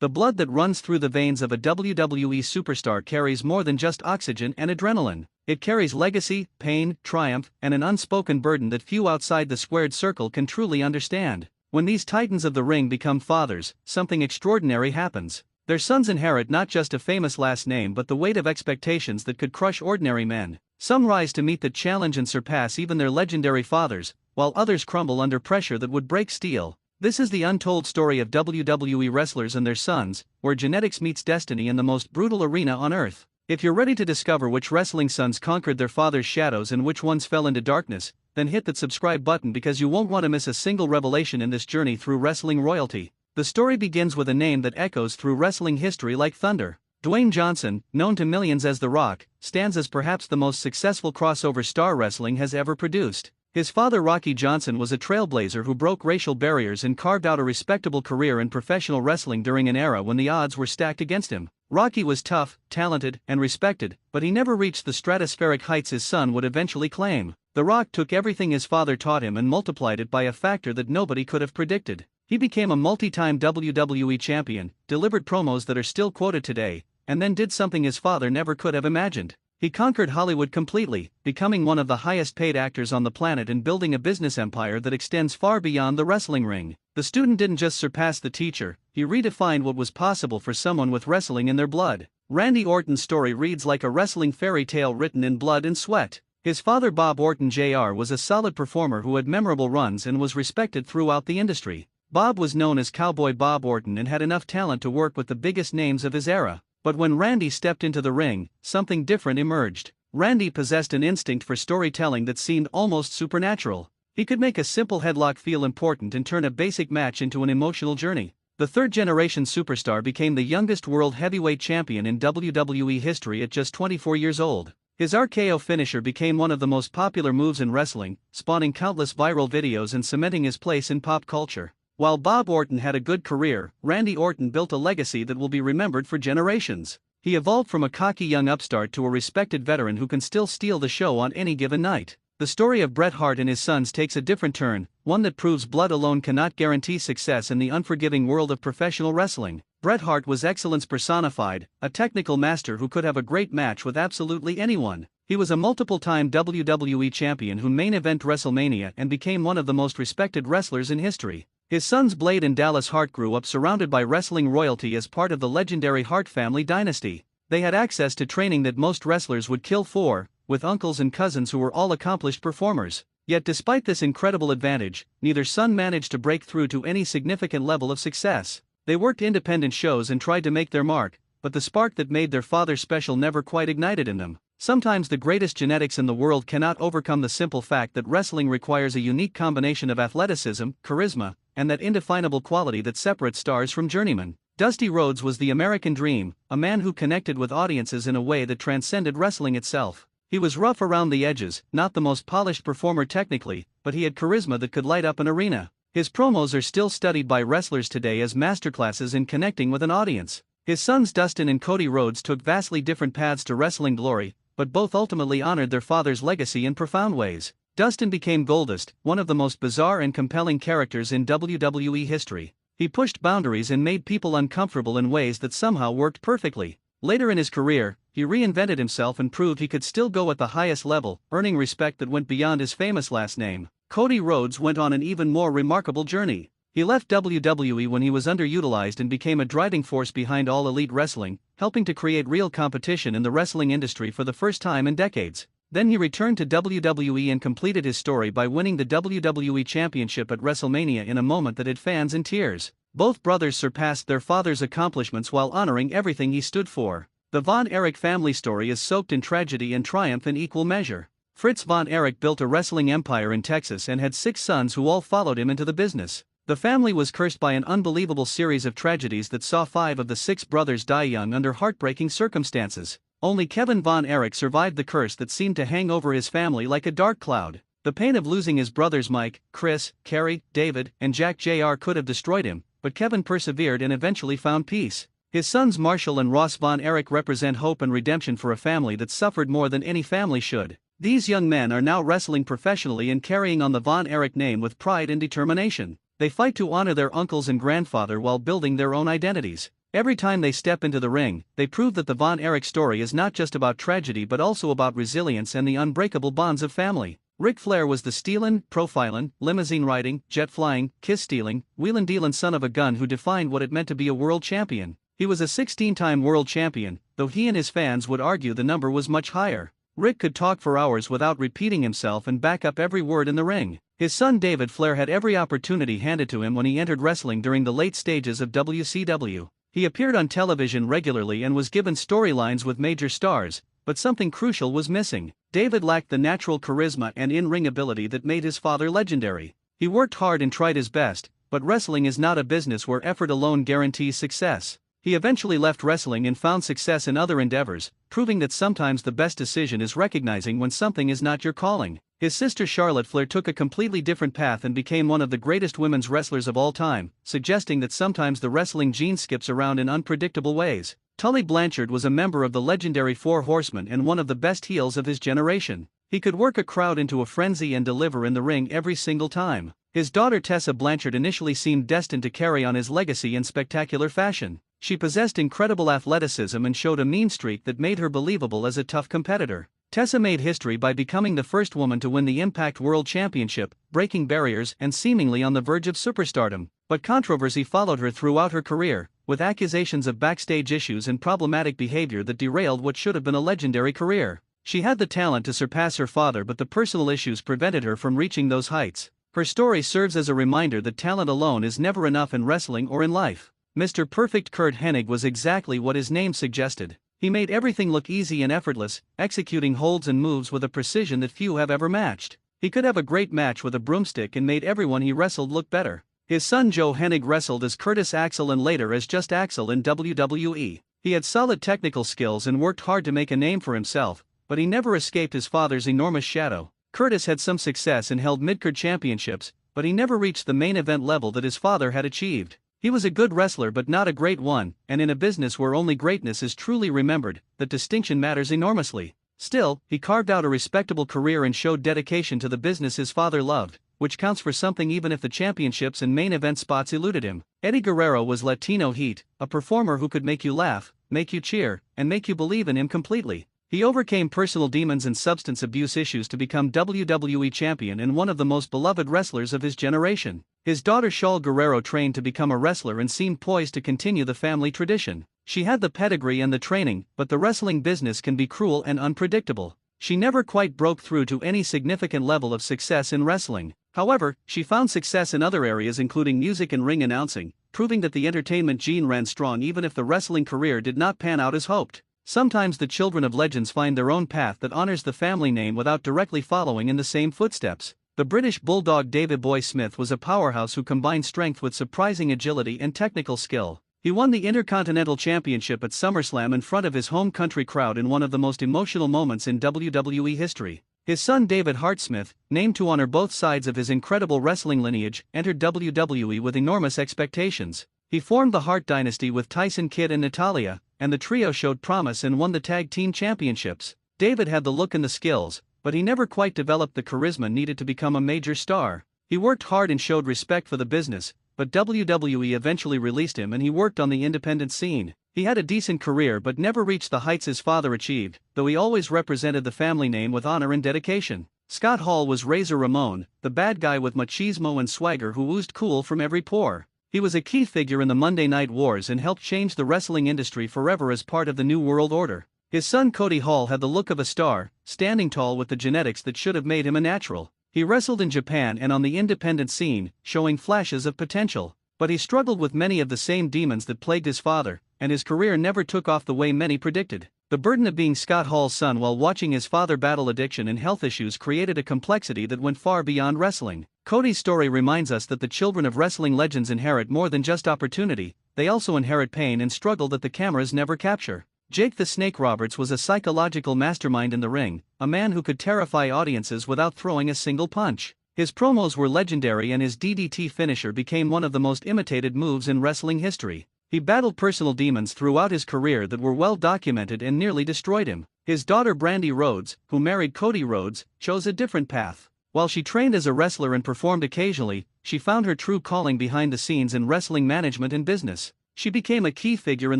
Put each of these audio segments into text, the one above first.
The blood that runs through the veins of a WWE superstar carries more than just oxygen and adrenaline. It carries legacy, pain, triumph, and an unspoken burden that few outside the squared circle can truly understand. When these titans of the ring become fathers, something extraordinary happens. Their sons inherit not just a famous last name but the weight of expectations that could crush ordinary men. Some rise to meet the challenge and surpass even their legendary fathers, while others crumble under pressure that would break steel. This is the untold story of WWE wrestlers and their sons, where genetics meets destiny in the most brutal arena on earth. If you're ready to discover which wrestling sons conquered their father's shadows and which ones fell into darkness, then hit that subscribe button because you won't want to miss a single revelation in this journey through wrestling royalty. The story begins with a name that echoes through wrestling history like thunder. Dwayne Johnson, known to millions as The Rock, stands as perhaps the most successful crossover star wrestling has ever produced. His father Rocky Johnson was a trailblazer who broke racial barriers and carved out a respectable career in professional wrestling during an era when the odds were stacked against him. Rocky was tough, talented, and respected, but he never reached the stratospheric heights his son would eventually claim. The Rock took everything his father taught him and multiplied it by a factor that nobody could have predicted. He became a multi-time WWE champion, delivered promos that are still quoted today, and then did something his father never could have imagined. He conquered Hollywood completely, becoming one of the highest-paid actors on the planet and building a business empire that extends far beyond the wrestling ring. The student didn't just surpass the teacher, he redefined what was possible for someone with wrestling in their blood. Randy Orton's story reads like a wrestling fairy tale written in blood and sweat. His father Bob Orton Jr. was a solid performer who had memorable runs and was respected throughout the industry. Bob was known as Cowboy Bob Orton and had enough talent to work with the biggest names of his era. But when Randy stepped into the ring, something different emerged. Randy possessed an instinct for storytelling that seemed almost supernatural. He could make a simple headlock feel important and turn a basic match into an emotional journey. The third-generation superstar became the youngest world heavyweight champion in WWE history at just 24 years old. His RKO finisher became one of the most popular moves in wrestling, spawning countless viral videos and cementing his place in pop culture. While Bob Orton had a good career, Randy Orton built a legacy that will be remembered for generations. He evolved from a cocky young upstart to a respected veteran who can still steal the show on any given night. The story of Bret Hart and his sons takes a different turn, one that proves blood alone cannot guarantee success in the unforgiving world of professional wrestling. Bret Hart was excellence personified, a technical master who could have a great match with absolutely anyone. He was a multiple-time WWE champion who main event WrestleMania and became one of the most respected wrestlers in history. His sons Blade and Dallas Hart grew up surrounded by wrestling royalty as part of the legendary Hart family dynasty. They had access to training that most wrestlers would kill for, with uncles and cousins who were all accomplished performers. Yet despite this incredible advantage, neither son managed to break through to any significant level of success. They worked independent shows and tried to make their mark, but the spark that made their father special never quite ignited in them. Sometimes the greatest genetics in the world cannot overcome the simple fact that wrestling requires a unique combination of athleticism, charisma, and that indefinable quality that separates stars from journeymen. Dusty Rhodes was the American dream, a man who connected with audiences in a way that transcended wrestling itself. He was rough around the edges, not the most polished performer technically, but he had charisma that could light up an arena. His promos are still studied by wrestlers today as masterclasses in connecting with an audience. His sons Dustin and Cody Rhodes took vastly different paths to wrestling glory, but both ultimately honored their father's legacy in profound ways. Dustin became Goldust, one of the most bizarre and compelling characters in WWE history. He pushed boundaries and made people uncomfortable in ways that somehow worked perfectly. Later in his career, he reinvented himself and proved he could still go at the highest level, earning respect that went beyond his famous last name. Cody Rhodes went on an even more remarkable journey. He left WWE when he was underutilized and became a driving force behind All Elite Wrestling, helping to create real competition in the wrestling industry for the first time in decades. Then he returned to WWE and completed his story by winning the WWE Championship at WrestleMania in a moment that had fans in tears. Both brothers surpassed their father's accomplishments while honoring everything he stood for. The Von Erich family story is soaked in tragedy and triumph in equal measure. Fritz Von Erich built a wrestling empire in Texas and had 6 sons who all followed him into the business. The family was cursed by an unbelievable series of tragedies that saw 5 of the 6 brothers die young under heartbreaking circumstances. Only Kevin Von Erich survived the curse that seemed to hang over his family like a dark cloud. The pain of losing his brothers Mike, Chris, Kerry, David, and Jack Jr. could have destroyed him, but Kevin persevered and eventually found peace. His sons Marshall and Ross Von Erich represent hope and redemption for a family that suffered more than any family should. These young men are now wrestling professionally and carrying on the Von Erich name with pride and determination. They fight to honor their uncles and grandfather while building their own identities. Every time they step into the ring, they prove that the Von Erich story is not just about tragedy but also about resilience and the unbreakable bonds of family. Ric Flair was the stealin', profilin', limousine riding, jet flying, kiss stealing, wheelin' dealin' son of a gun who defined what it meant to be a world champion. He was a 16-time world champion, though he and his fans would argue the number was much higher. Rick could talk for hours without repeating himself and back up every word in the ring. His son David Flair had every opportunity handed to him when he entered wrestling during the late stages of WCW. He appeared on television regularly and was given storylines with major stars, but something crucial was missing. David lacked the natural charisma and in-ring ability that made his father legendary. He worked hard and tried his best, but wrestling is not a business where effort alone guarantees success. He eventually left wrestling and found success in other endeavors, proving that sometimes the best decision is recognizing when something is not your calling. His sister Charlotte Flair took a completely different path and became one of the greatest women's wrestlers of all time, suggesting that sometimes the wrestling gene skips around in unpredictable ways. Tully Blanchard was a member of the legendary Four Horsemen and one of the best heels of his generation. He could work a crowd into a frenzy and deliver in the ring every single time. His daughter Tessa Blanchard initially seemed destined to carry on his legacy in spectacular fashion. She possessed incredible athleticism and showed a mean streak that made her believable as a tough competitor. Tessa made history by becoming the first woman to win the Impact World Championship, breaking barriers and seemingly on the verge of superstardom. But controversy followed her throughout her career, with accusations of backstage issues and problematic behavior that derailed what should have been a legendary career. She had the talent to surpass her father, but the personal issues prevented her from reaching those heights. Her story serves as a reminder that talent alone is never enough in wrestling or in life. Mr. Perfect Kurt Hennig was exactly what his name suggested. He made everything look easy and effortless, executing holds and moves with a precision that few have ever matched. He could have a great match with a broomstick and made everyone he wrestled look better. His son Joe Hennig wrestled as Curtis Axel and later as just Axel in WWE. He had solid technical skills and worked hard to make a name for himself, but he never escaped his father's enormous shadow. Curtis had some success and held mid-card championships, but he never reached the main event level that his father had achieved. He was a good wrestler but not a great one, and in a business where only greatness is truly remembered, that distinction matters enormously. Still, he carved out a respectable career and showed dedication to the business his father loved, which counts for something even if the championships and main event spots eluded him. Eddie Guerrero was Latino Heat, a performer who could make you laugh, make you cheer, and make you believe in him completely. He overcame personal demons and substance abuse issues to become WWE champion and one of the most beloved wrestlers of his generation. His daughter Shaul Guerrero trained to become a wrestler and seemed poised to continue the family tradition. She had the pedigree and the training, but the wrestling business can be cruel and unpredictable. She never quite broke through to any significant level of success in wrestling. However, she found success in other areas including music and ring announcing, proving that the entertainment gene ran strong even if the wrestling career did not pan out as hoped. Sometimes the children of legends find their own path that honors the family name without directly following in the same footsteps. The British Bulldog David Boy Smith was a powerhouse who combined strength with surprising agility and technical skill. He won the Intercontinental Championship at SummerSlam in front of his home country crowd in one of the most emotional moments in WWE history. His son David Hart Smith, named to honor both sides of his incredible wrestling lineage, entered WWE with enormous expectations. He formed the Hart dynasty with Tyson Kidd and Natalya, and the trio showed promise and won the tag team championships. David had the look and the skills, but he never quite developed the charisma needed to become a major star. He worked hard and showed respect for the business, but WWE eventually released him and he worked on the independent scene. He had a decent career but never reached the heights his father achieved, though he always represented the family name with honor and dedication. Scott Hall was Razor Ramon, the bad guy with machismo and swagger who oozed cool from every pore. He was a key figure in the Monday Night Wars and helped change the wrestling industry forever as part of the New World Order. His son Cody Hall had the look of a star, standing tall with the genetics that should have made him a natural. He wrestled in Japan and on the independent scene, showing flashes of potential. But he struggled with many of the same demons that plagued his father, and his career never took off the way many predicted. The burden of being Scott Hall's son while watching his father battle addiction and health issues created a complexity that went far beyond wrestling. Cody's story reminds us that the children of wrestling legends inherit more than just opportunity, they also inherit pain and struggle that the cameras never capture. Jake the Snake Roberts was a psychological mastermind in the ring, a man who could terrify audiences without throwing a single punch. His promos were legendary and his DDT finisher became one of the most imitated moves in wrestling history. He battled personal demons throughout his career that were well documented and nearly destroyed him. His daughter Brandy Rhodes, who married Cody Rhodes, chose a different path. While she trained as a wrestler and performed occasionally, she found her true calling behind the scenes in wrestling management and business. She became a key figure in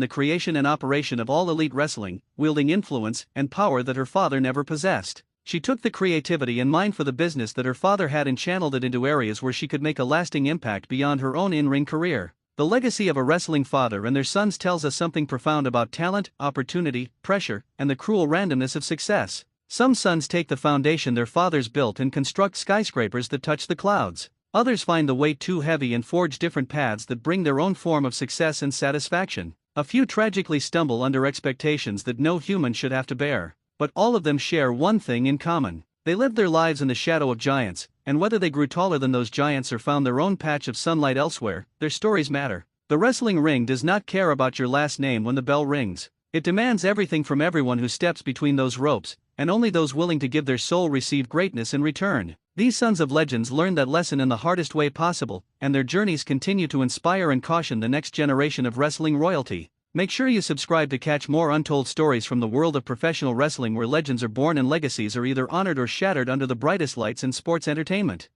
the creation and operation of All Elite Wrestling, wielding influence and power that her father never possessed. She took the creativity and mind for the business that her father had and channeled it into areas where she could make a lasting impact beyond her own in-ring career. The legacy of a wrestling father and their sons tells us something profound about talent, opportunity, pressure, and the cruel randomness of success. Some sons take the foundation their fathers built and construct skyscrapers that touch the clouds. Others find the weight too heavy and forge different paths that bring their own form of success and satisfaction. A few tragically stumble under expectations that no human should have to bear. But all of them share one thing in common. They lived their lives in the shadow of giants, and whether they grew taller than those giants or found their own patch of sunlight elsewhere, their stories matter. The wrestling ring does not care about your last name when the bell rings. It demands everything from everyone who steps between those ropes, and only those willing to give their soul receive greatness in return. These sons of legends learned that lesson in the hardest way possible, and their journeys continue to inspire and caution the next generation of wrestling royalty. Make sure you subscribe to catch more untold stories from the world of professional wrestling, where legends are born and legacies are either honored or shattered under the brightest lights in sports entertainment.